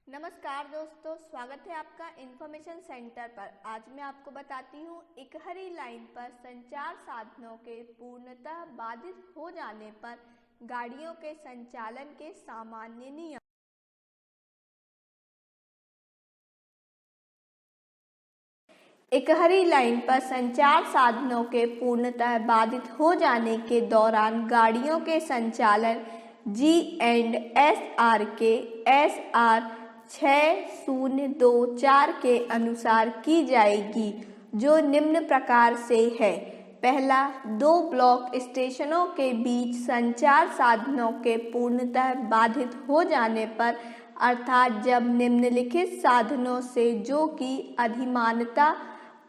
नमस्कार दोस्तों, स्वागत है आपका इन्फॉर्मेशन सेंटर पर। आज मैं आपको बताती हूँ इकहरी लाइन पर संचार साधनों के पूर्णतः बाधित हो जाने पर गाड़ियों के संचालन के सामान्य नियम। इकहरी लाइन पर संचार साधनों के पूर्णतः बाधित हो जाने के दौरान गाड़ियों के संचालन G&SR के SR 6024 के अनुसार की जाएगी, जो निम्न प्रकार से है। पहला, दो ब्लॉक स्टेशनों के बीच संचार साधनों के पूर्णतः बाधित हो जाने पर, अर्थात जब निम्नलिखित साधनों से जो कि अधिमानता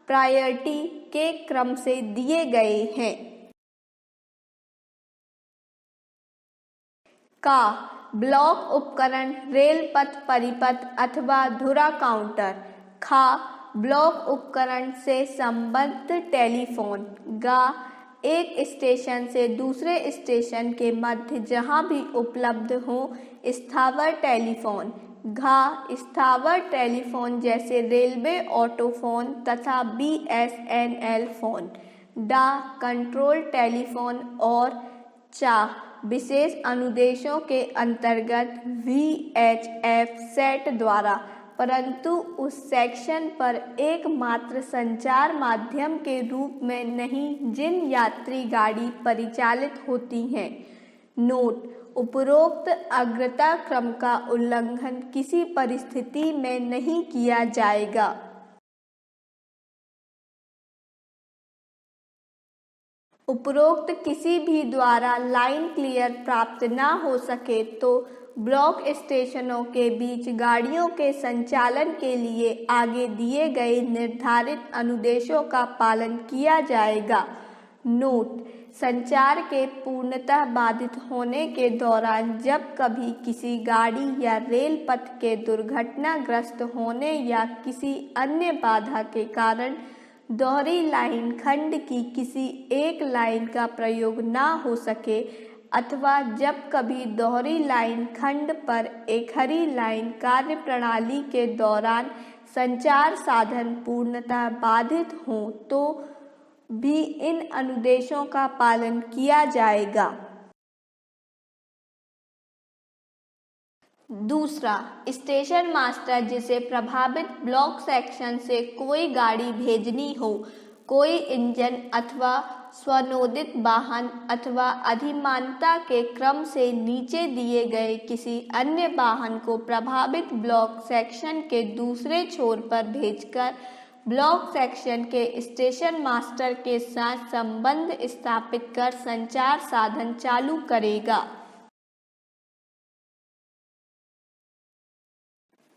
प्रायोरिटी के क्रम से दिए गए हैं। का ब्लॉक उपकरण रेल पथ परिपथ अथवा धुरा काउंटर। खा ब्लॉक उपकरण से संबद्ध टेलीफोन। गा एक स्टेशन से दूसरे स्टेशन के मध्य जहां भी उपलब्ध हो स्थावर टेलीफोन। घा स्थावर टेलीफोन जैसे रेलवे ऑटोफोन तथा BSNL फोन। डा कंट्रोल टेलीफोन और चा विशेष अनुदेशों के अंतर्गत VHF सेट द्वारा, परंतु उस सेक्शन पर एकमात्र संचार माध्यम के रूप में नहीं जिन यात्री गाड़ी परिचालित होती हैं। नोट: उपरोक्त अग्रता क्रम का उल्लंघन किसी परिस्थिति में नहीं किया जाएगा। उपरोक्त किसी भी द्वारा लाइन क्लियर प्राप्त न हो सके तो ब्लॉक स्टेशनों के बीच गाड़ियों के संचालन के लिए आगे दिए गए निर्धारित अनुदेशों का पालन किया जाएगा। नोट: संचार के पूर्णतः बाधित होने के दौरान जब कभी किसी गाड़ी या रेल पथ के दुर्घटनाग्रस्त होने या किसी अन्य बाधा के कारण दोहरी लाइन खंड की किसी एक लाइन का प्रयोग न हो सके, अथवा जब कभी दोहरी लाइन खंड पर एकहरी लाइन कार्यप्रणाली के दौरान संचार साधन पूर्णतः बाधित हो, तो भी इन अनुदेशों का पालन किया जाएगा। दूसरा, स्टेशन मास्टर जिसे प्रभावित ब्लॉक सेक्शन से कोई गाड़ी भेजनी हो, कोई इंजन अथवा स्वनोदित वाहन अथवा अधिमानता के क्रम से नीचे दिए गए किसी अन्य वाहन को प्रभावित ब्लॉक सेक्शन के दूसरे छोर पर भेजकर ब्लॉक सेक्शन के स्टेशन मास्टर के साथ संबंध स्थापित कर संचार साधन चालू करेगा।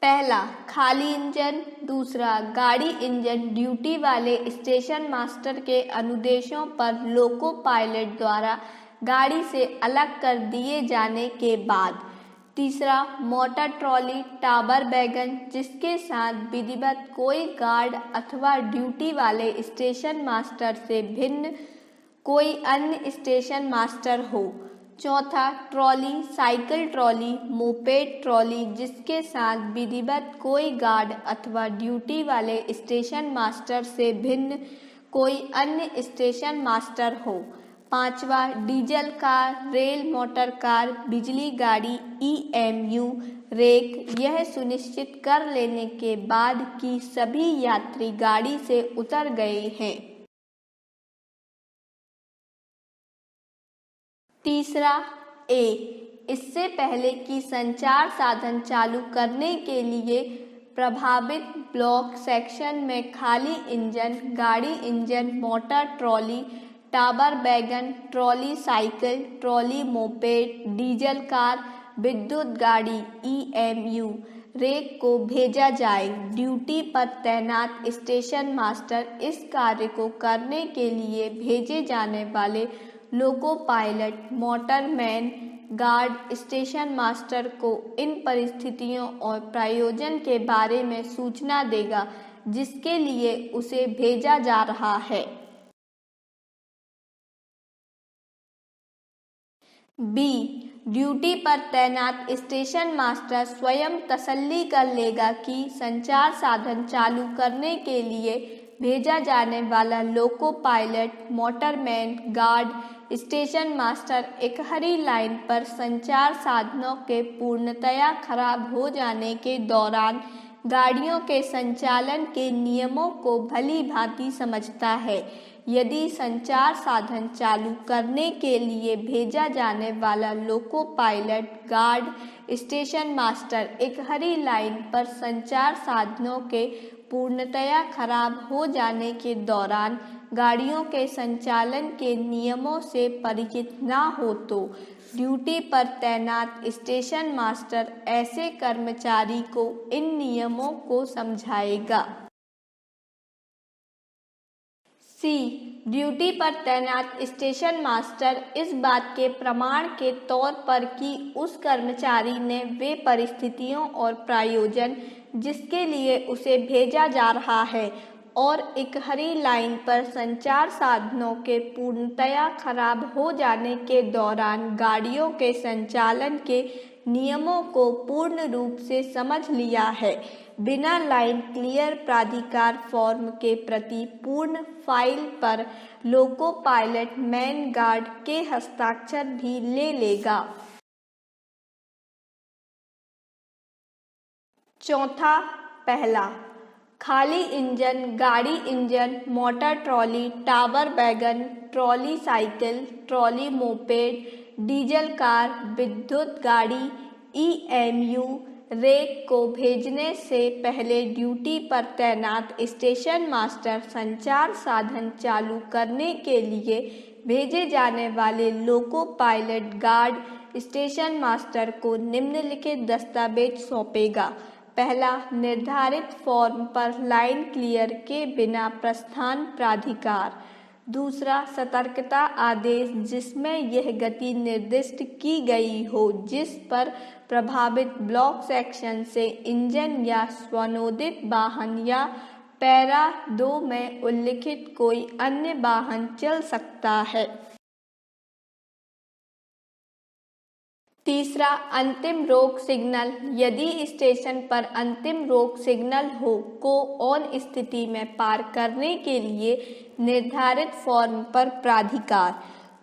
पहला, खाली इंजन। दूसरा, गाड़ी इंजन ड्यूटी वाले स्टेशन मास्टर के अनुदेशों पर लोको पायलट द्वारा गाड़ी से अलग कर दिए जाने के बाद। तीसरा, मोटर ट्रॉली टावर वैगन जिसके साथ विधिवत कोई गार्ड अथवा ड्यूटी वाले स्टेशन मास्टर से भिन्न कोई अन्य स्टेशन मास्टर हो। चौथा, trolley cycle trolley moped trolley जिसके साथ विधिवत कोई गार्ड अथवा ड्यूटी वाले स्टेशन मास्टर से भिन्न कोई अन्य स्टेशन मास्टर हो। पांचवा, diesel car rail motor car बिजली गाड़ी EMU रेक यह सुनिश्चित कर लेने के बाद कि सभी यात्री गाड़ी से उतर गए हैं। तीसरा, ए इससे पहले कि संचार साधन चालू करने के लिए प्रभावित ब्लॉक सेक्शन में खाली इंजन गाड़ी engine motor trolley tower wagon trolley cycle trolley moped diesel car विद्युत गाड़ी EMU रेक को भेजा जाए। ड्यूटी पर तैनात स्टेशन मास्टर इस कार्य को करने के लिए भेजे जाने वाले लोको pilot motorman guard station master को इन परिस्थितियों और प्रयोजन के बारे में सूचना देगा जिसके लिए उसे भेजा जा रहा है। बी ड्यूटी पर तैनात स्टेशन मास्टर स्वयं तसल्ली कर लेगा कि संचार साधन चालू करने के लिए भेजा जाने वाला loco pilot, motorman, guard, station master इकहरी लाइन पर संचार साधनों के पूर्णतया खराब हो जाने के दौरान गाड़ियों के संचालन के नियमों को भली भांति समझता है। यदि संचार साधन चालू करने के लिए भेजा जाने वाला loco pilot, guard, station master इकहरी लाइन पर संचार साधनों के पूर्णतया खराब हो जाने के दौरान गाड़ियों के संचालन के नियमों से परिचित न हो तो ड्यूटी पर तैनात स्टेशन मास्टर ऐसे कर्मचारी को इन नियमों को समझाएगा। सी. ड्यूटी पर तैनात स्टेशन मास्टर इस बात के प्रमाण के तौर पर कि उस कर्मचारी ने वे परिस्थितियों और प्रयोजन जिसके लिए उसे भेजा जा रहा है और इकहरी लाइन पर संचार साधनों के पूर्णतया खराब हो जाने के दौरान गाड़ियों के संचालन के नियमों को पूर्ण रूप से समझ लिया है, बिना लाइन क्लियर प्राधिकार फॉर्म के प्रति पूर्ण फाइल पर लोको पायलट मैन गार्ड के हस्ताक्षर भी ले लेगा। चौथा, पहला, खाली इंजन गाड़ी engine, motor trolley, tower wagon, trolley cycle, trolley moped, diesel car, विद्युत गाड़ी, EMU, रेक को भेजने से पहले ड्यूटी पर तैनात स्टेशन मास्टर संचार साधन चालू करने के लिए भेजे जाने वाले लोको पायलट, गार्ड, स्टेशन मास्टर को निम्नलिखित दस्तावेज सौंपेगा। पहला, निर्धारित फॉर्म पर लाइन क्लियर के बिना प्रस्थान प्राधिकार। दूसरा, सतर्कता आदेश जिसमें यह गति निर्दिष्ट की गई हो जिस पर प्रभावित ब्लॉक सेक्शन से इंजन या स्वनोदित वाहन या पैरा 2 में उल्लिखित कोई अन्य वाहन चल सकता है। तीसरा, अंतिम रोक सिग्नल यदि स्टेशन पर अंतिम रोक सिग्नल हो को ऑन स्थिति में पार करने के लिए निर्धारित फॉर्म पर प्राधिकार।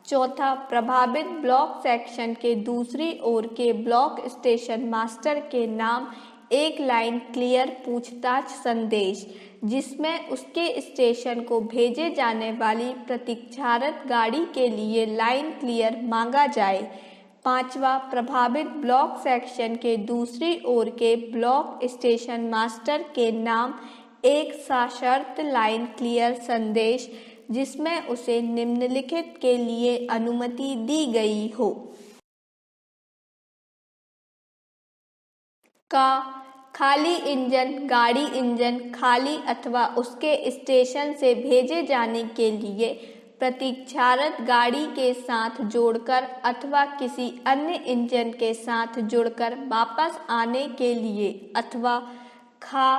चौथा, प्रभावित ब्लॉक सेक्शन के दूसरी ओर के ब्लॉक स्टेशन मास्टर के नाम एक लाइन क्लियर पूछताछ संदेश जिसमें उसके स्टेशन को भेजे जाने वाली प्रतीक्षारत गाड़ी के लिए लाइन क्लियर मांगा जाए। पांचवा, प्रभावित ब्लॉक सेक्शन के दूसरी ओर के ब्लॉक स्टेशन मास्टर के नाम एक सशर्त लाइन क्लियर संदेश जिसमें उसे निम्नलिखित के लिए अनुमति दी गई हो। का, खाली इंजन गाड़ी इंजन खाली अथवा उसके स्टेशन से भेजे जाने के लिए प्रतीक्षारत गाड़ी के साथ जोड़कर अथवा किसी अन्य इंजन के साथ जुड़कर वापस आने के लिए अथवा खा,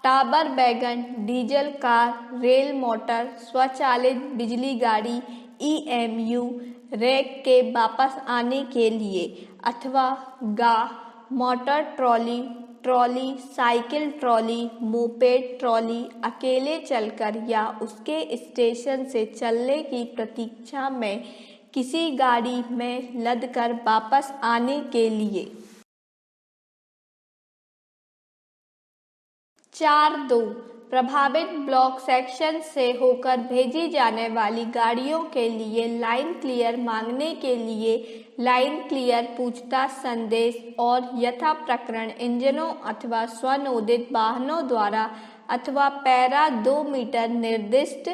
tower wagon, diesel car, rail motor, स्वचालित बिजली गाड़ी, EMU, रेक के वापस आने के लिए अथवा गा, motor trolley, trolley cycle trolley, moped trolley अकेले चलकर या उसके स्टेशन से चलने की प्रतीक्षा में किसी गाड़ी में लदकर वापस आने के लिए। 4.2 प्रभावित ब्लॉक सेक्शन से होकर भेजी जाने वाली गाड़ियों के लिए लाइन क्लियर मांगने के लिए लाइन क्लियर पूछताछ संदेश और यथा प्रकरण इंजनों अथवा स्वनोदित वाहनों द्वारा अथवा पैरा 2 मीटर निर्दिष्ट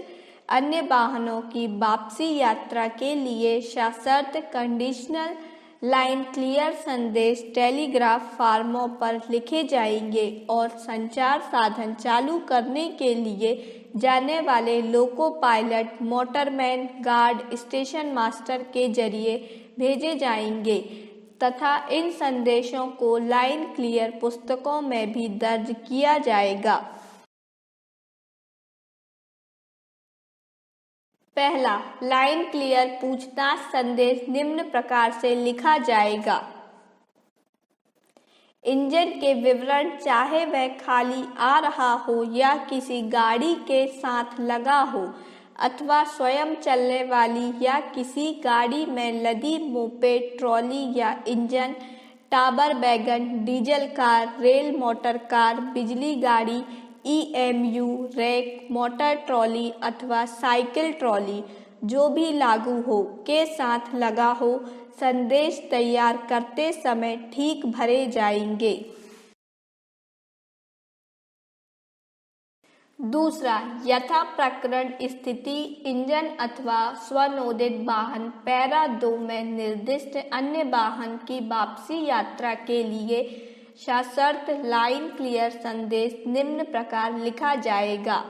अन्य वाहनों की वापसी यात्रा के लिए सशर्त कंडीशनल लाइन क्लियर संदेश टेलीग्राफ फार्मों पर लिखे जाएंगे और संचार साधन चालू करने के लिए जाने वाले लोको pilot, motorman, guard, station master के जरिए भेजे जाएंगे तथा इन संदेशों को लाइन क्लियर पुस्तकों में भी दर्ज किया जाएगा। पहला, लाइन क्लियर पूछताछ संदेश निम्न प्रकार से लिखा जाएगा। इंजन के विवरण, चाहे वह खाली आ रहा हो या किसी गाड़ी के साथ लगा हो अथवा स्वयं चलने वाली या किसी गाड़ी में लदी मोपेड, ट्रॉली या engine, tower wagon, diesel car, rail motor car, बिजली गाड़ी, ईएमयू, रैक, मोटर ट्रॉली अथवा साइकिल ट्रॉली जो भी लागू हो के साथ लगा हो, संदेश तैयार करते समय ठीक भरे जाएंगे। दूसरा, यथा प्रकरण स्थिति इंजन अथवा स्वनोदित वाहन पैरा 2 में निर्दिष्ट अन्य वाहन की वापसी यात्रा के लिए सशर्त लाइन क्लियर संदेश निम्न प्रकार लिखा जाएगा।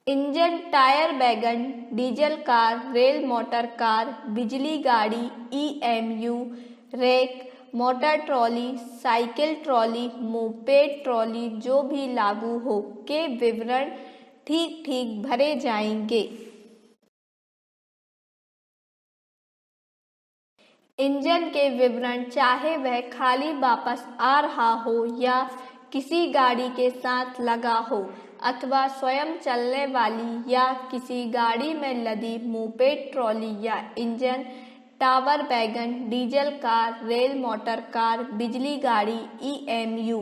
Engine, tyre wagon, diesel car, rail motor car, बिजली गाड़ी, EMU, rack, motor trolley, cycle trolley, moped trolley जो भी लागू हो के विवरण ठीक ठीक भरे जाएंगे। इंजन के विवरण, चाहे वह खाली वापस आ रहा हो या किसी गाड़ी के साथ लगा हो अथवा स्वयं चलने वाली या किसी गाड़ी में लदी मोपेड, ट्रॉली या engine, tower wagon, diesel car, rail motor car, बिजली गाड़ी, EMU,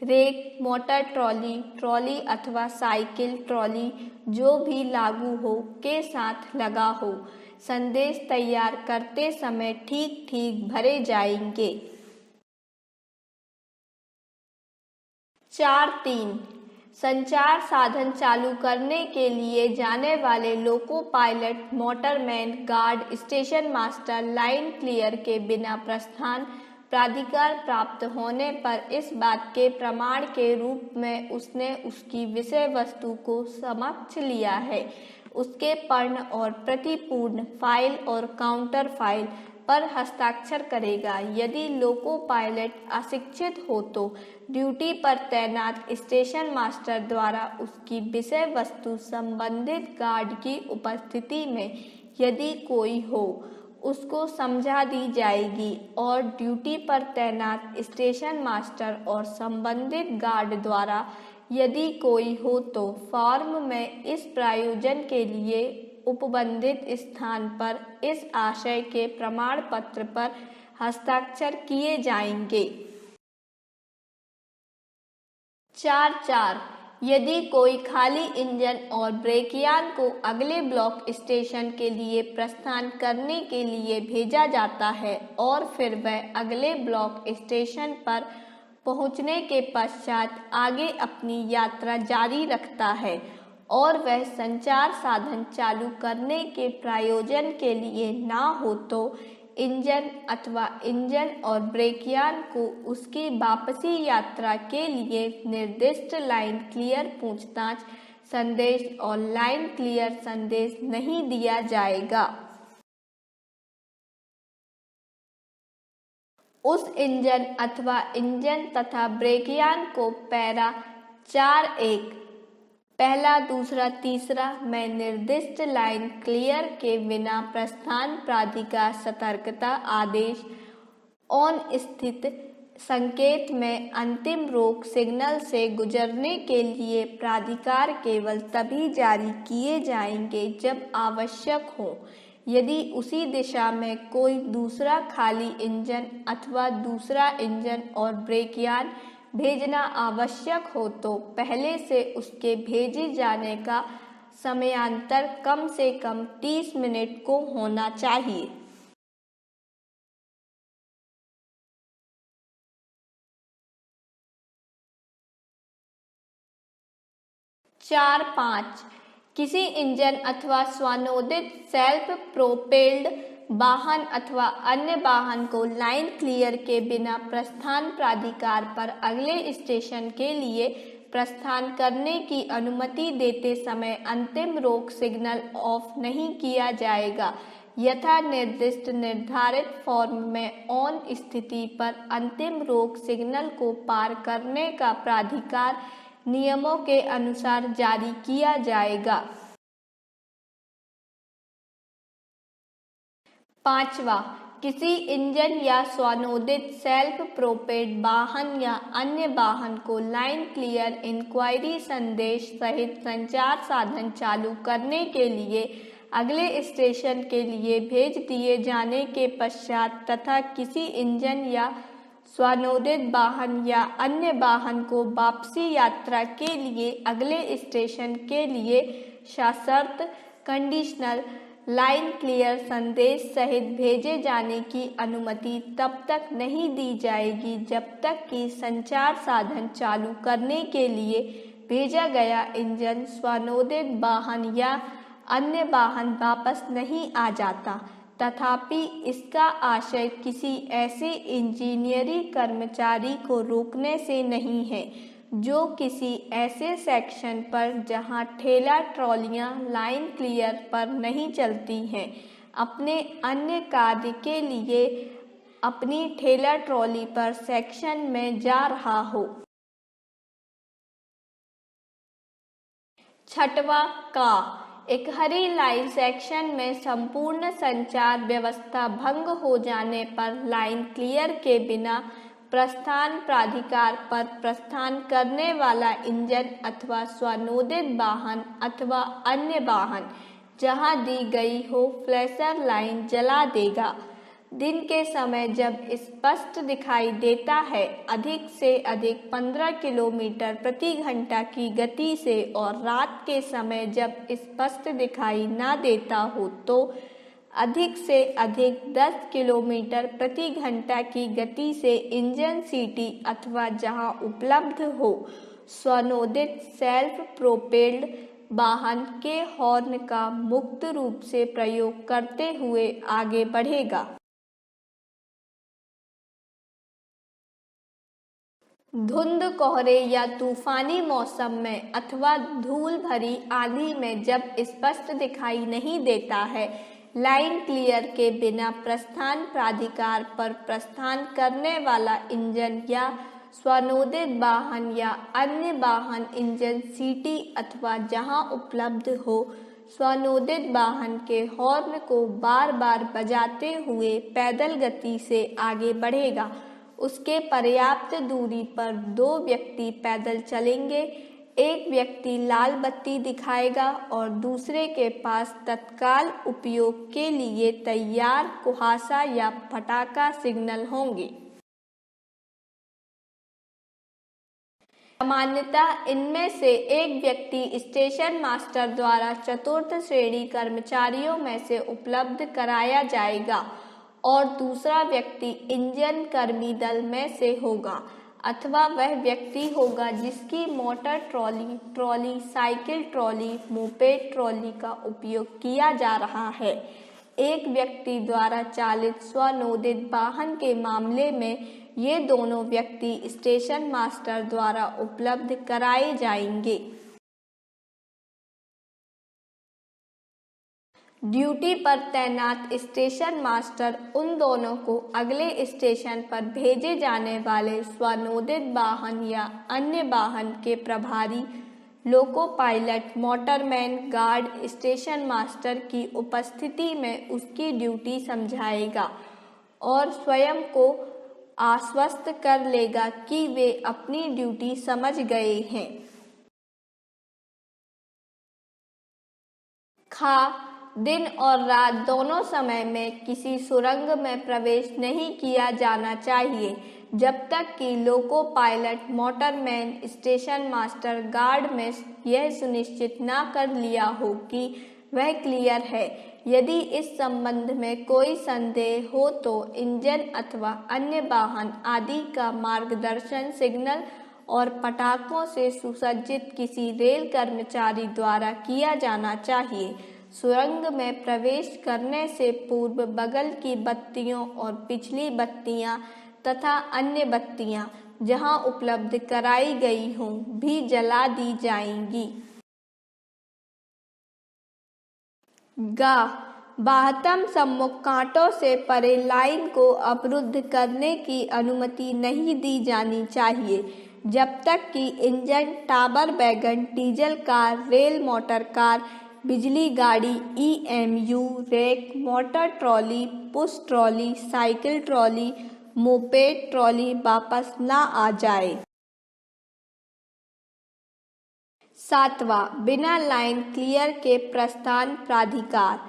rake, motor trolley, trolley अथवा साइकिल ट्रॉली जो भी लागू हो के साथ लगा हो, संदेश तैयार करते समय ठीक ठीक भरे जाएंगे। 4.3 संचार साधन चालू करने के लिए जाने वाले लोको pilot, motorman, guard, station master line clear के बिना प्रस्थान प्राधिकार प्राप्त होने पर इस बात के प्रमाण के रूप में उसने उसकी विषय वस्तु को समक्ष लिया है, उसके पर्ण और प्रतिपूर्ण फाइल और काउंटर फाइल पर हस्ताक्षर करेगा। यदि लोको पायलट अशिक्षित हो तो ड्यूटी पर तैनात स्टेशन मास्टर द्वारा उसकी विषय वस्तु संबंधित गार्ड की उपस्थिति में यदि कोई हो उसको समझा दी जाएगी और ड्यूटी पर तैनात स्टेशन मास्टर और संबंधित गार्ड द्वारा यदि कोई हो तो फॉर्म में इस प्रयोजन के लिए उपबंधित स्थान पर इस आशय के प्रमाण पत्र पर हस्ताक्षर किए जाएंगे। 4.4 यदि कोई खाली इंजन और ब्रेकयान को अगले ब्लॉक स्टेशन के लिए प्रस्थान करने के लिए भेजा जाता है और फिर वह अगले ब्लॉक स्टेशन पर पहुंचने के पश्चात आगे अपनी यात्रा जारी रखता है और वह संचार साधन चालू करने के प्रयोजन के लिए ना हो तो इंजन अथवा इंजन और ब्रेकयान को उसकी वापसी यात्रा के लिए निर्दिष्ट लाइन क्लियर पूछताछ संदेश और लाइन क्लियर संदेश नहीं दिया जाएगा। उस इंजन अथवा इंजन तथा ब्रेकयान को पैरा 4.1 पहला, दूसरा, तीसरा में निर्दिष्ट लाइन क्लियर के बिना प्रस्थान प्राधिकार सतर्कता आदेश ऑन स्थित संकेत में अंतिम रोक सिग्नल से गुजरने के लिए प्राधिकार केवल तभी जारी किए जाएंगे जब आवश्यक हो। यदि उसी दिशा में कोई दूसरा खाली इंजन अथवा दूसरा इंजन और ब्रेकयान भेजना आवश्यक हो तो पहले से उसके भेजे जाने का समयांतर कम से कम 30 मिनट को होना चाहिए। 4.5 किसी इंजन अथवा स्वानोदित सेल्फ प्रोपेल्ड वाहन अथवा अन्य वाहन को लाइन क्लियर के बिना प्रस्थान प्राधिकार पर अगले स्टेशन के लिए प्रस्थान करने की अनुमति देते समय अंतिम रोक सिग्नल ऑफ नहीं किया जाएगा। यथा निर्दिष्ट निर्धारित फॉर्म में ऑन स्थिति पर अंतिम रोक सिग्नल को पार करने का प्राधिकार नियमों के अनुसार जारी किया जाएगा। 5वां, किसी इंजन या स्वानोदित सेल्फ प्रोपेल्ड वाहन या अन्य वाहन को लाइन क्लियर इंक्वायरी संदेश सहित संचार साधन चालू करने के लिए अगले स्टेशन के लिए भेज दिए जाने के पश्चात तथा किसी इंजन या स्वानोदित वाहन या अन्य वाहन को वापसी यात्रा के लिए अगले स्टेशन के लिए सशर्त कंडीशनल लाइन क्लियर संदेश सहित भेजे जाने की अनुमति तब तक नहीं दी जाएगी जब तक कि संचार साधन चालू करने के लिए भेजा गया इंजन, स्वानोदित वाहन या अन्य वाहन वापस नहीं आ जाता। तथापि इसका आशय किसी ऐसे इंजीनियरिंग कर्मचारी को रोकने से नहीं है जो किसी ऐसे सेक्शन पर जहां ठेला ट्रॉलियां लाइन क्लियर पर नहीं चलती हैं, अपने अन्य कार्य के लिए अपनी ठेला ट्रॉली पर सेक्शन में जा रहा हो। 6वां का एक हरी लाइन सेक्शन में संपूर्ण संचार व्यवस्था भंग हो जाने पर लाइन क्लियर के बिना प्रस्थान प्राधिकार पर प्रस्थान करने वाला इंजन अथवा स्वानोदित वाहन अथवा अन्य वाहन जहां दी गई हो फ्लैशर लाइन जला देगा। दिन के समय जब स्पष्ट दिखाई देता है अधिक से अधिक 15 किलोमीटर प्रति घंटा की गति से और रात के समय जब स्पष्ट दिखाई ना देता हो तो अधिक से अधिक 10 किलोमीटर प्रति घंटा की गति से इंजन सीटी अथवा जहां उपलब्ध हो स्वानोदित सेल्फ प्रोपेल्ड वाहन के हॉर्न का मुक्त रूप से प्रयोग करते हुए आगे बढ़ेगा। धुंध, कोहरे या तूफानी मौसम में अथवा धूल भरी आंधी में जब स्पष्ट दिखाई नहीं देता है, लाइन क्लियर के बिना प्रस्थान प्राधिकार पर प्रस्थान करने वाला इंजन या स्वानोदित वाहन या अन्य वाहन इंजन सीटी अथवा जहां उपलब्ध हो स्वानोदित वाहन के हॉर्न को बार बार बजाते हुए पैदल गति से आगे बढ़ेगा। उसके पर्याप्त दूरी पर 2 व्यक्ति पैदल चलेंगे। एक व्यक्ति लाल बत्ती दिखाएगा और दूसरे के पास तत्काल उपयोग के लिए तैयार कुहासा या पटाखा सिग्नल होंगे। सामान्यतः इनमें से एक व्यक्ति स्टेशन मास्टर द्वारा चतुर्थ श्रेणी कर्मचारियों में से उपलब्ध कराया जाएगा और दूसरा व्यक्ति इंजन कर्मी दल में से होगा अथवा वह व्यक्ति होगा जिसकी motor trolley, cycle trolley, moped trolley का उपयोग किया जा रहा है। एक व्यक्ति द्वारा चालित स्वानोदित वाहन के मामले में ये दोनों व्यक्ति स्टेशन मास्टर द्वारा उपलब्ध कराए जाएंगे। ड्यूटी पर तैनात स्टेशन मास्टर उन दोनों को अगले स्टेशन पर भेजे जाने वाले स्वानोदित वाहन या अन्य वाहन के प्रभारी लोको pilot, motorman, guard station master की उपस्थिति में उसकी ड्यूटी समझाएगा और स्वयं को आश्वस्त कर लेगा कि वे अपनी ड्यूटी समझ गए हैं। दिन और रात दोनों समय में किसी सुरंग में प्रवेश नहीं किया जाना चाहिए जब तक कि लोको pilot, motorman, station master, guard में यह सुनिश्चित ना कर लिया हो कि वह क्लियर है। यदि इस संबंध में कोई संदेह हो तो इंजन अथवा अन्य वाहन आदि का मार्गदर्शन सिग्नल और पटाखों से सुसज्जित किसी रेल कर्मचारी द्वारा किया जाना चाहिए। सुरंग में प्रवेश करने से पूर्व बगल की बत्तियों और पिछली बत्तियां तथा अन्य बत्तियां जहां उपलब्ध कराई गई हों भी जला दी जाएंगी। बाह्यतम सम्मुख कांटों से परे लाइन को अवरुद्ध करने की अनुमति नहीं दी जानी चाहिए जब तक कि engine, tower wagon, diesel car, rail motor car, बिजली गाड़ी, EMU, rack, motor trolley, push trolley, cycle trolley, moped trolley वापस न आ जाए। 7वां, बिना लाइन क्लियर के प्रस्थान प्राधिकार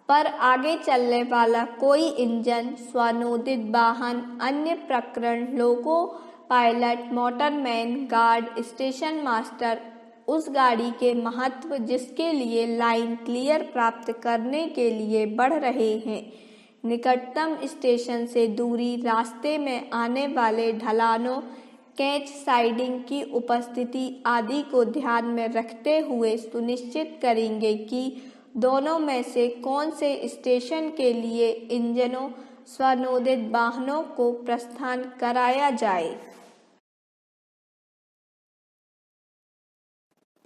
पर आगे चलने वाला कोई इंजन, स्वानोदित वाहन, अन्य प्रकरण, लोको pilot, motorman, guard, station master उस गाड़ी के महत्व जिसके लिए लाइन क्लियर प्राप्त करने के लिए बढ़ रहे हैं, निकटतम स्टेशन से दूरी, रास्ते में आने वाले ढलानों, कैच साइडिंग की उपस्थिति आदि को ध्यान में रखते हुए सुनिश्चित करेंगे कि दोनों में से कौन से स्टेशन के लिए इंजनों, स्वानोदित वाहनों को प्रस्थान कराया जाए।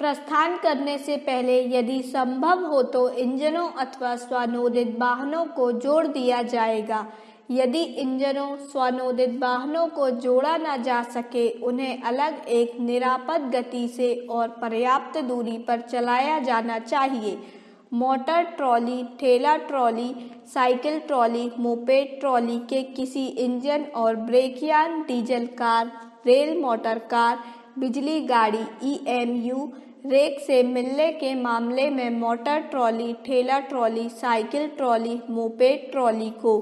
प्रस्थान करने से पहले यदि संभव हो तो इंजनों अथवा स्वानोदित वाहनों को जोड़ दिया जाएगा। यदि इंजनों, स्वानोदित वाहनों को जोड़ा न जा सके, उन्हें अलग एक निरापद गति से और पर्याप्त दूरी पर चलाया जाना चाहिए। मोटर ट्रॉली, ठेला trolley, cycle trolley, moped trolley के किसी इंजन और ब्रेकयान, diesel car, rail motor car, बिजली गाड़ी, ईएमयू, रेक से मिलने के मामले में मोटर ट्रॉली, ठेला trolley, cycle trolley, moped trolley को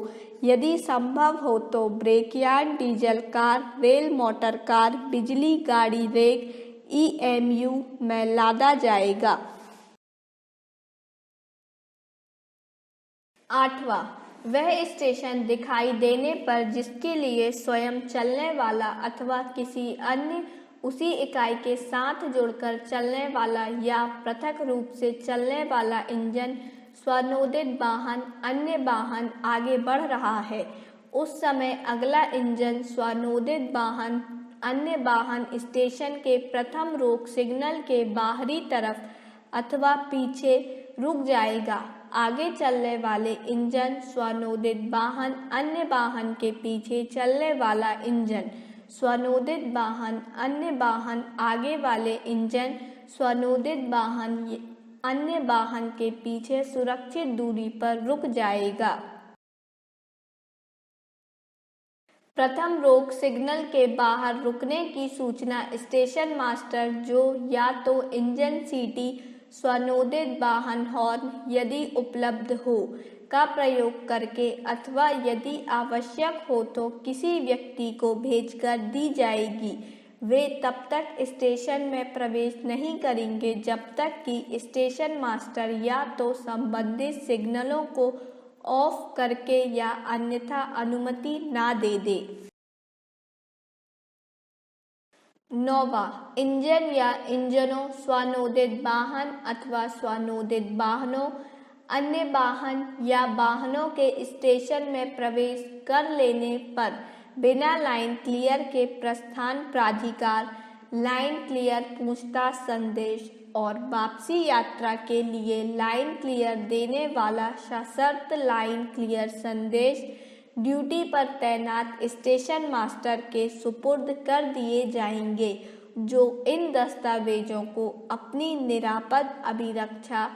यदि संभव हो तो ब्रेकयान, diesel car, rail motor car, बिजली गाड़ी, रेक, ईएमयू में लादा जाएगा। 8वां, वह स्टेशन दिखाई देने पर जिसके लिए स्वयं चलने वाला अथवा किसी अन्य उसी इकाई के साथ जुड़कर चलने वाला या पृथक रूप से चलने वाला इंजन, स्वानोदित वाहन, अन्य वाहन आगे बढ़ रहा है, उस समय अगला इंजन, स्वानोदित वाहन, अन्य वाहन स्टेशन के प्रथम रोक सिग्नल के बाहरी तरफ अथवा पीछे रुक जाएगा। आगे चलने वाले इंजन, स्वानोदित वाहन, अन्य वाहन के पीछे चलने वाला इंजन, स्वानोदित वाहन, अन्य वाहन आगे वाले इंजन, स्वानोदित वाहन अन्य वाहन के पीछे सुरक्षित दूरी पर रुक जाएगा। प्रथम रोक सिग्नल के बाहर रुकने की सूचना स्टेशन मास्टर, जो या तो इंजन सीटी, स्वानोदित वाहन हॉर्न यदि उपलब्ध हो का प्रयोग करके अथवा यदि आवश्यक हो तो किसी व्यक्ति को भेजकर दी जाएगी। वे तब तक स्टेशन में प्रवेश नहीं करेंगे जब तक कि स्टेशन मास्टर या तो संबंधित सिग्नलों को ऑफ करके या अन्यथा अनुमति ना दे दे। 9वां, इंजन या इंजनों, स्वानोदित वाहन अथवा स्वानोदित वाहनों, अन्य वाहन या वाहनों के स्टेशन में प्रवेश कर लेने पर बिना लाइन क्लियर के प्रस्थान प्राधिकार, लाइन क्लियर पूछताछ संदेश और वापसी यात्रा के लिए लाइन क्लियर देने वाला सशर्त लाइन क्लियर संदेश ड्यूटी पर तैनात स्टेशन मास्टर के सुपुर्द कर दिए जाएंगे, जो इन दस्तावेजों को अपनी निरापद अभिरक्षा,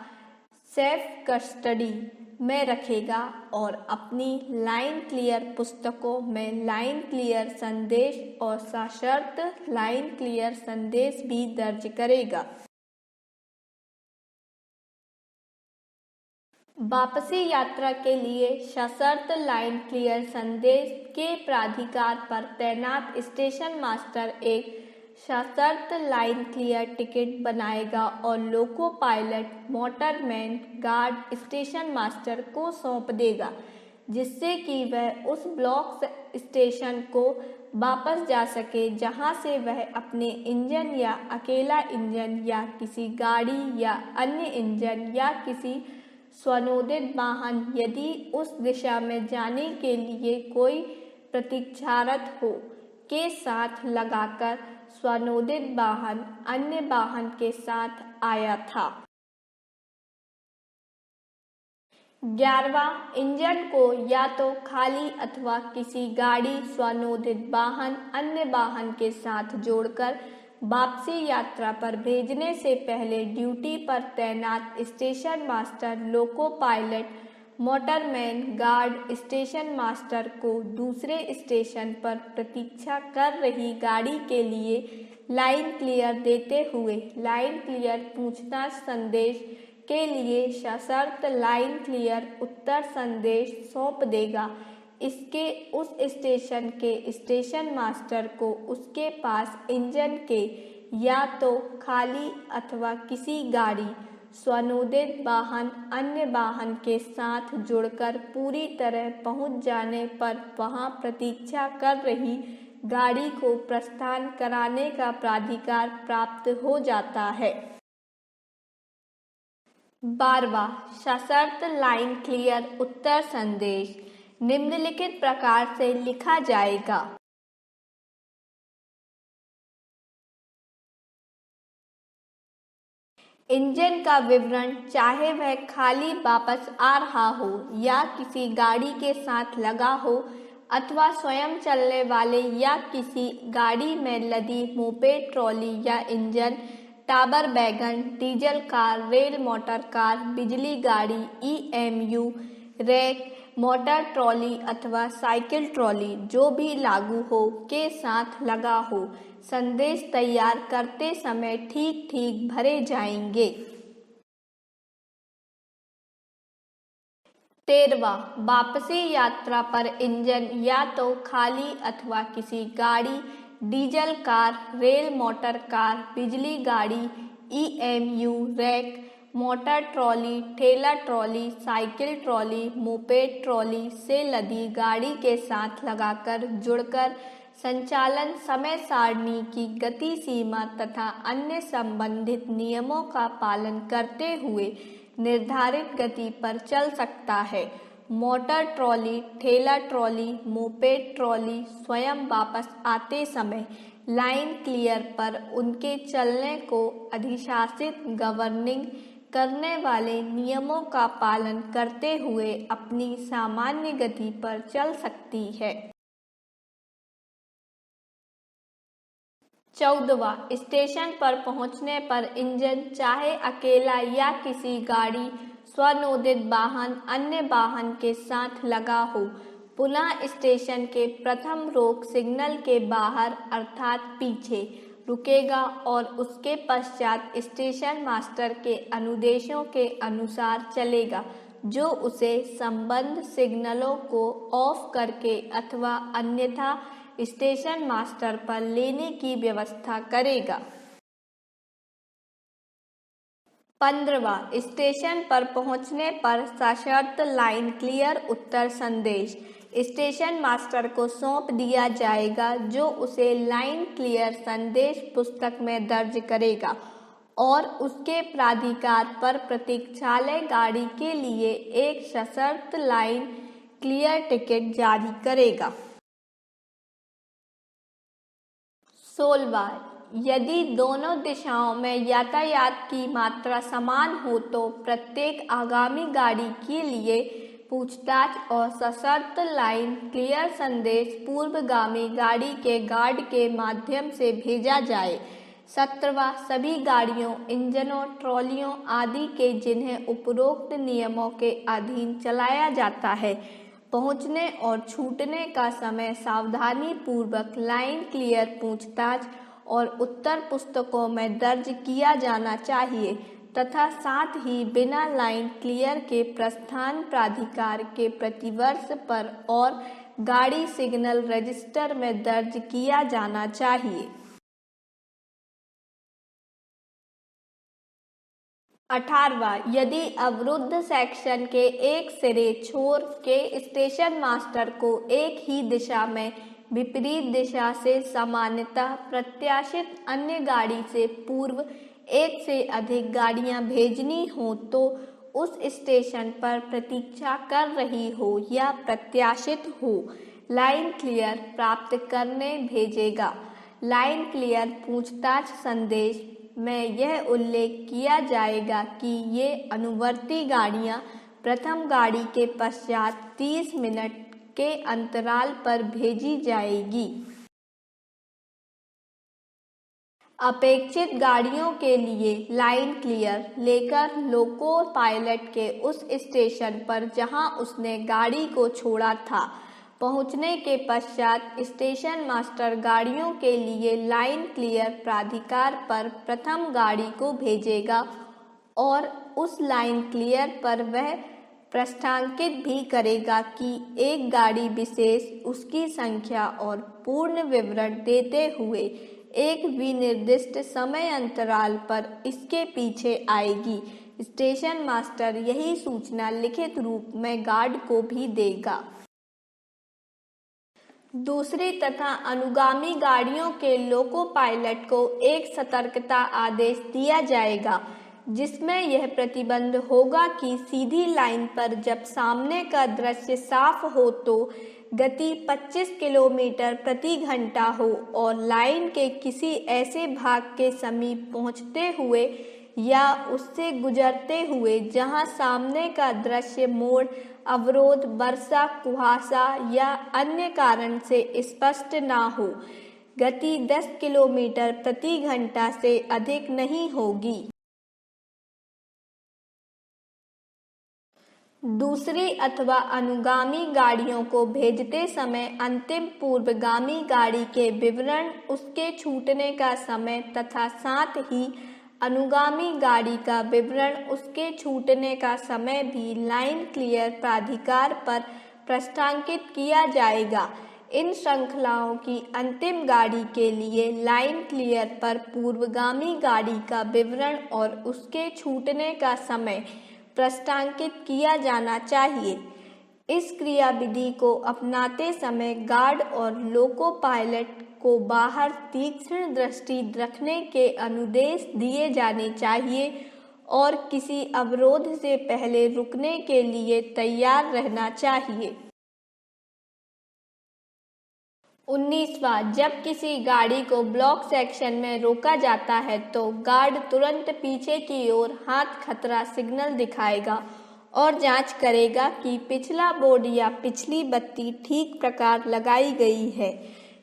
सेफ कस्टडी में रखेगा और अपनी लाइन क्लियर पुस्तकों में लाइन क्लियर संदेश और सशर्त लाइन क्लियर संदेश भी दर्ज करेगा। वापसी यात्रा के लिए सशर्त लाइन क्लियर संदेश के प्राधिकार पर तैनात स्टेशन मास्टर एक सशर्त लाइन क्लियर टिकट बनाएगा और लोको pilot, motorman, guard station master को सौंप देगा, जिससे कि वह उस ब्लॉक स्टेशन को वापस जा सके जहां से वह अपने इंजन या अकेला इंजन या किसी गाड़ी या अन्य इंजन या किसी स्वानोदित वाहन यदि उस दिशा में जाने के लिए कोई प्रतीक्षारत हो के साथ लगाकर स्वानोदित वाहन अन्य वाहन के साथ आया था। 11वां, इंजन को या तो खाली अथवा किसी गाड़ी, स्वनोदित वाहन, अन्य वाहन के साथ जोड़कर वापसी यात्रा पर भेजने से पहले ड्यूटी पर तैनात स्टेशन मास्टर, लोको pilot, motorman, guard station master को दूसरे स्टेशन पर प्रतीक्षा कर रही गाड़ी के लिए लाइन क्लियर देते हुए लाइन क्लियर पूछताछ संदेश के लिए सशर्त लाइन क्लियर उत्तर संदेश सौंप देगा। इसके उस स्टेशन के स्टेशन मास्टर को उसके पास इंजन के या तो खाली अथवा किसी गाड़ी, स्वनोदित वाहन, अन्य वाहन के साथ जुड़कर पूरी तरह पहुंच जाने पर वहां प्रतीक्षा कर रही गाड़ी को प्रस्थान कराने का प्राधिकार प्राप्त हो जाता है। 12वां, सशर्त लाइन क्लियर उत्तर संदेश निम्नलिखित प्रकार से लिखा जाएगा। इंजन का विवरण, चाहे वह खाली वापस आ रहा हो या किसी गाड़ी के साथ लगा हो अथवा स्वयं चलने वाले या किसी गाड़ी में लदी मोपेड, ट्रॉली या engine, tower wagon, diesel car, rail motor car, बिजली गाड़ी, EMU, रैक, मोटर ट्रॉली अथवा साइकिल ट्रॉली जो भी लागू हो के साथ लगा हो, संदेश तैयार करते समय ठीक ठीक भरे जाएंगे। 13वां, वापसी यात्रा पर इंजन या तो खाली अथवा किसी गाड़ी, diesel car, rail motor car, बिजली गाड़ी, EMU, रैक, मोटर ट्रॉली, ठेला trolley, cycle trolley, moped trolley से लदी गाड़ी के साथ लगाकर जुड़कर संचालन समय सारणी की गति सीमा तथा अन्य संबंधित नियमों का पालन करते हुए निर्धारित गति पर चल सकता है। मोटर ट्रॉली, ठेला ट्रॉली, मोपेड ट्रॉली स्वयं वापस आते समय लाइन क्लियर पर उनके चलने को अधिशासित गवर्निंग करने वाले नियमों का पालन करते हुए अपनी सामान्य गति पर चल सकती है। 14वां, स्टेशन पर पहुंचने पर इंजन चाहे अकेला या किसी गाड़ी, स्वनोदित वाहन, अन्य वाहन के साथ लगा हो, पुनः स्टेशन के प्रथम रोक सिग्नल के बाहर अर्थात पीछे रुकेगा और उसके पश्चात स्टेशन मास्टर के अनुदेशों के अनुसार चलेगा, जो उसे संबद्ध सिग्नलों को ऑफ करके अथवा अन्यथा स्टेशन मास्टर पर लेने की व्यवस्था करेगा। 15वां, स्टेशन पर पहुंचने पर सशर्त लाइन क्लियर उत्तर संदेश स्टेशन मास्टर को सौंप दिया जाएगा, जो उसे लाइन क्लियर संदेश पुस्तक में दर्ज करेगा और उसके प्राधिकार पर प्रतीक्षालय गाड़ी के लिए एक सशर्त लाइन क्लियर टिकट जारी करेगा। 16वां, यदि दोनों दिशाओं में यातायात की मात्रा समान हो तो प्रत्येक आगामी गाड़ी के लिए पूछताछ और सशर्त लाइन क्लियर संदेश पूर्वगामी गाड़ी के गार्ड के माध्यम से भेजा जाए। 17वां, सभी गाड़ियों, इंजनों, ट्रॉलियों आदि के जिन्हें उपरोक्त नियमों के अधीन चलाया जाता है, पहुंचने और छूटने का समय सावधानी पूर्वक लाइन क्लियर पूछताछ और उत्तर पुस्तकों में दर्ज किया जाना चाहिए तथा साथ ही बिना लाइन क्लियर के प्रस्थान प्राधिकार के प्रतिवर्ष पर और गाड़ी सिग्नल रजिस्टर में दर्ज किया जाना चाहिए। 18वां, यदि अवरुद्ध सेक्शन के एक सिरे छोर के स्टेशन मास्टर को एक ही दिशा में विपरीत दिशा से सामान्यतः प्रत्याशित अन्य गाड़ी से पूर्व एक से अधिक गाड़ियां भेजनी हो तो उस स्टेशन पर प्रतीक्षा कर रही हो या प्रत्याशित हो लाइन क्लियर प्राप्त करने भेजेगा। लाइन क्लियर पूछताछ संदेश में यह उल्लेख किया जाएगा कि ये अनुवर्ती गाड़ियां प्रथम गाड़ी के पश्चात 30 मिनट के अंतराल पर भेजी जाएगी। अपेक्षित गाड़ियों के लिए लाइन क्लियर लेकर लोको पायलट के उस स्टेशन पर जहां उसने गाड़ी को छोड़ा था पहुंचने के पश्चात स्टेशन मास्टर गाड़ियों के लिए लाइन क्लियर प्राधिकार पर प्रथम गाड़ी को भेजेगा और उस लाइन क्लियर पर वह प्रस्थांकित भी करेगा कि एक गाड़ी विशेष उसकी संख्या और पूर्ण विवरण देते हुए एक विनिर्दिष्ट समय अंतराल पर इसके पीछे आएगी। स्टेशन मास्टर यही सूचना लिखित रूप में गार्ड को भी देगा। दूसरी तथा अनुगामी गाड़ियों के लोको पायलट को एक सतर्कता आदेश दिया जाएगा जिसमें यह प्रतिबंध होगा कि सीधी लाइन पर जब सामने का दृश्य साफ हो तो गति 25 किलोमीटर प्रति घंटा हो और लाइन के किसी ऐसे भाग के समीप पहुंचते हुए या उससे गुजरते हुए जहां सामने का दृश्य मोड़, अवरोध, वर्षा, कुहासा या अन्य कारण से स्पष्ट ना हो, गति 10 किलोमीटर प्रति घंटा से अधिक नहीं होगी। दूसरी अथवा अनुगामी गाड़ियों को भेजते समय अंतिम पूर्वगामी गाड़ी के विवरण, उसके छूटने का समय तथा साथ ही अनुगामी गाड़ी का विवरण, उसके छूटने का समय भी लाइन क्लियर प्राधिकार पर प्रस्थांकित किया जाएगा। इन श्रृंखलाओं की अंतिम गाड़ी के लिए लाइन क्लियर पर पूर्वगामी गाड़ी का विवरण और उसके छूटने का समय प्रस्थांकित किया जाना चाहिए। इस क्रियाविधि को अपनाते समय गार्ड और लोको पायलट को बाहर तीक्ष्ण दृष्टि रखने के अनुदेश दिए जाने चाहिए और किसी अवरोध से पहले रुकने के लिए तैयार रहना चाहिए। 19वां, जब किसी गाड़ी को ब्लॉक सेक्शन में रोका जाता है तो गार्ड तुरंत पीछे की ओर हाथ खतरा सिग्नल दिखाएगा और जांच करेगा कि पिछला बोर्ड या पिछली बत्ती ठीक प्रकार लगाई गई है।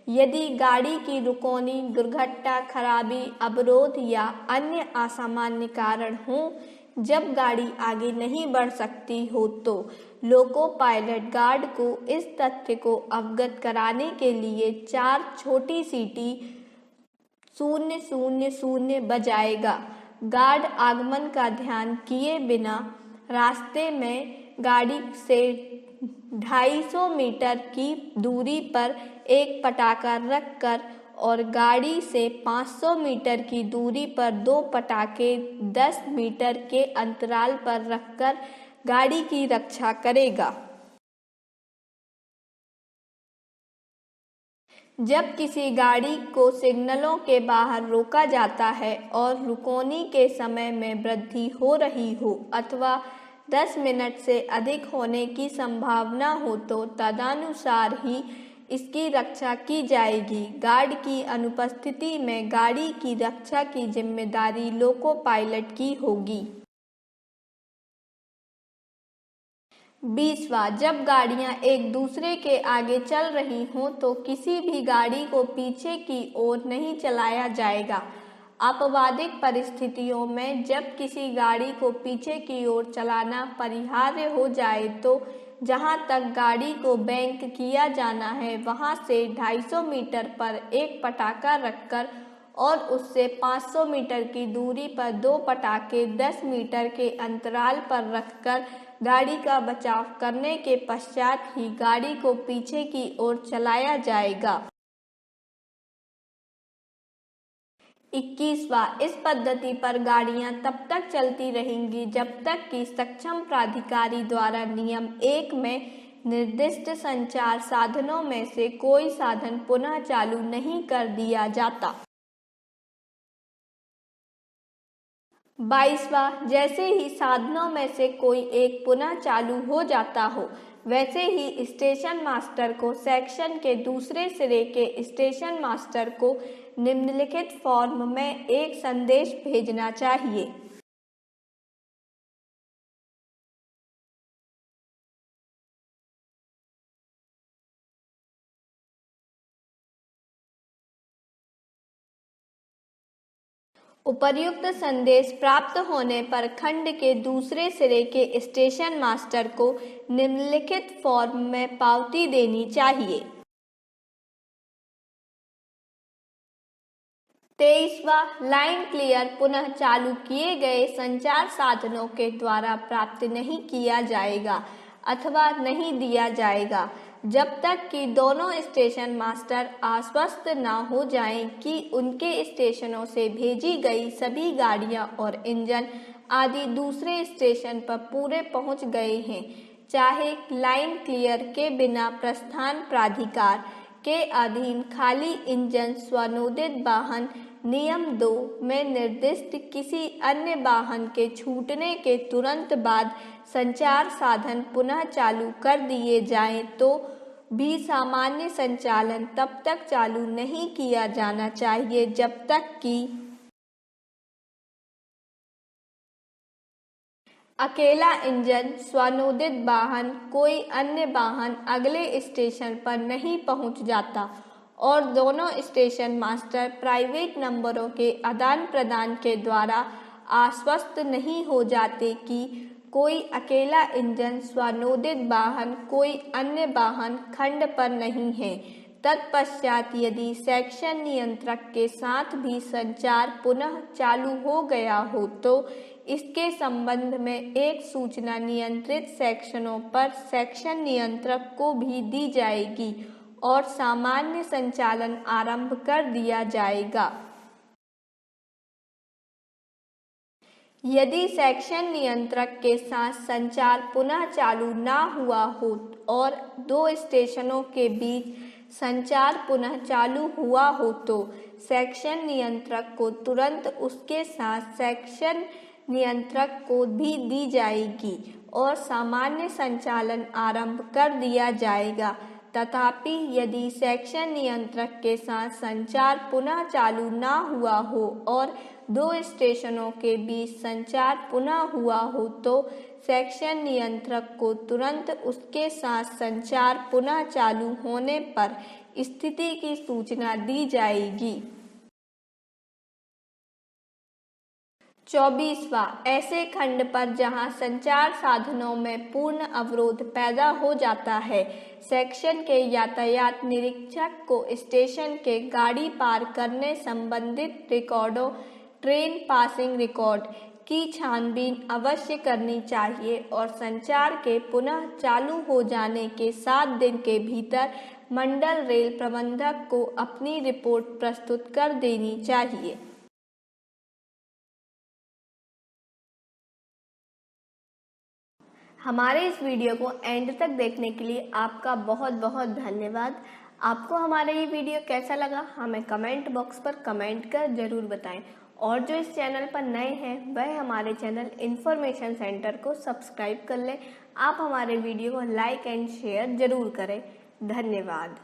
यदि गाड़ी की रुकौनी, दुर्घटना, खराबी, अवरोध या अन्य असामान्य कारण हों जब गाड़ी आगे नहीं बढ़ सकती हो तो लोको पायलट गार्ड को इस तथ्य को अवगत कराने के लिए 4 छोटी सीटी 000 बजाएगा। गार्ड आगमन का ध्यान किए बिना रास्ते में गाड़ी से 250 मीटर की दूरी पर एक पटाखा रखकर और गाड़ी से 500 मीटर की दूरी पर 2 पटाखे 10 मीटर के अंतराल पर रखकर गाड़ी की रक्षा करेगा। जब किसी गाड़ी को सिग्नलों के बाहर रोका जाता है और रुकौनी के समय में वृद्धि हो रही हो अथवा 10 मिनट से अधिक होने की संभावना हो तो तदनुसार ही इसकी रक्षा की जाएगी। गार्ड की अनुपस्थिति में गाड़ी की रक्षा की जिम्मेदारी लोको पायलट की होगी। 20वां, जब गाड़ियां एक दूसरे के आगे चल रही हों तो किसी भी गाड़ी को पीछे की ओर नहीं चलाया जाएगा। आपवादिक परिस्थितियों में जब किसी गाड़ी को पीछे की ओर चलाना परिहार्य हो जाए तो जहां तक गाड़ी को बैंक किया जाना है वहां से 250 मीटर पर एक पटाखा रखकर और उससे 500 मीटर की दूरी पर 2 पटाखे 10 मीटर के अंतराल पर रखकर गाड़ी का बचाव करने के पश्चात ही गाड़ी को पीछे की ओर चलाया जाएगा। 21वां, इस पद्धति पर गाड़ियां तब तक चलती रहेंगी जब तक कि सक्षम प्राधिकारी द्वारा नियम 1 में निर्दिष्ट संचार साधनों में से कोई साधन पुनः चालू नहीं कर दिया जाता। 22वां, जैसे ही साधनों में से कोई एक पुनः चालू हो जाता हो वैसे ही स्टेशन मास्टर को सेक्शन के दूसरे सिरे के स्टेशन मास्टर को निम्नलिखित फॉर्म में एक संदेश भेजना चाहिए। उपर्युक्त संदेश प्राप्त होने पर खंड के दूसरे सिरे के स्टेशन मास्टर को निम्नलिखित फॉर्म में पावती देनी चाहिए। 23वां, लाइन क्लियर पुनः चालू किए गए संचार साधनों के द्वारा प्राप्त नहीं किया जाएगा अथवा नहीं दिया जाएगा जब तक कि दोनों स्टेशन मास्टर आश्वस्त न हो जाएं कि उनके स्टेशनों से भेजी गई सभी गाड़ियां और इंजन आदि दूसरे स्टेशन पर पूरे पहुंच गए हैं, चाहे लाइन क्लियर के बिना प्रस्थान प्राधिकार के अधीन खाली इंजन स्वनोदित वाहन नियम 2 में निर्दिष्ट किसी अन्य वाहन के छूटने के तुरंत बाद संचार साधन पुनः चालू कर दिए जाएं तो भी सामान्य संचालन तब तक चालू नहीं किया जाना चाहिए जब तक कि अकेला इंजन स्वनोदित वाहन कोई अन्य वाहन अगले स्टेशन पर नहीं पहुंच जाता और दोनों स्टेशन मास्टर प्राइवेट नंबरों के आदान प्रदान के द्वारा आश्वस्त नहीं हो जाते कि कोई अकेला इंजन स्वनोदित वाहन कोई अन्य वाहन खंड पर नहीं है। तत्पश्चात यदि सेक्शन नियंत्रक के साथ भी संचार पुनः चालू हो गया हो तो इसके संबंध में एक सूचना नियंत्रित सेक्शनों पर सेक्शन नियंत्रक को भी दी जाएगी और सामान्य संचालन आरंभ कर दिया जाएगा। यदि सेक्शन नियंत्रक के साथ संचार पुनः चालू न हुआ हो और दो स्टेशनों के बीच संचार पुनः चालू हुआ हो तो सेक्शन नियंत्रक को तुरंत उसके साथ सेक्शन नियंत्रक को भी दी जाएगी और सामान्य संचालन आरंभ कर दिया जाएगा। तथापि यदि सेक्शन नियंत्रक के साथ संचार पुनः चालू न हुआ हो और दो स्टेशनों के बीच संचार पुनः हुआ हो तो सेक्शन नियंत्रक को तुरंत उसके साथ संचार पुनः चालू होने पर स्थिति की सूचना दी जाएगी। 24वां, ऐसे खंड पर जहां संचार साधनों में पूर्ण अवरोध पैदा हो जाता है, सेक्शन के यातायात निरीक्षक को स्टेशन के गाड़ी पार करने संबंधित रिकॉर्डों, ट्रेन पासिंग रिकॉर्ड की छानबीन अवश्य करनी चाहिए और संचार के पुनः चालू हो जाने के 7 दिन के भीतर मंडल रेल प्रबंधक को अपनी रिपोर्ट प्रस्तुत कर देनी चाहिए। हमारे इस वीडियो को एंड तक देखने के लिए आपका बहुत बहुत धन्यवाद। आपको हमारा ये वीडियो कैसा लगा हमें कमेंट बॉक्स पर कमेंट कर ज़रूर बताएं और जो इस चैनल पर नए हैं वह हमारे चैनल इन्फॉर्मेशन सेंटर को सब्सक्राइब कर लें। आप हमारे वीडियो को लाइक एंड शेयर ज़रूर करें। धन्यवाद।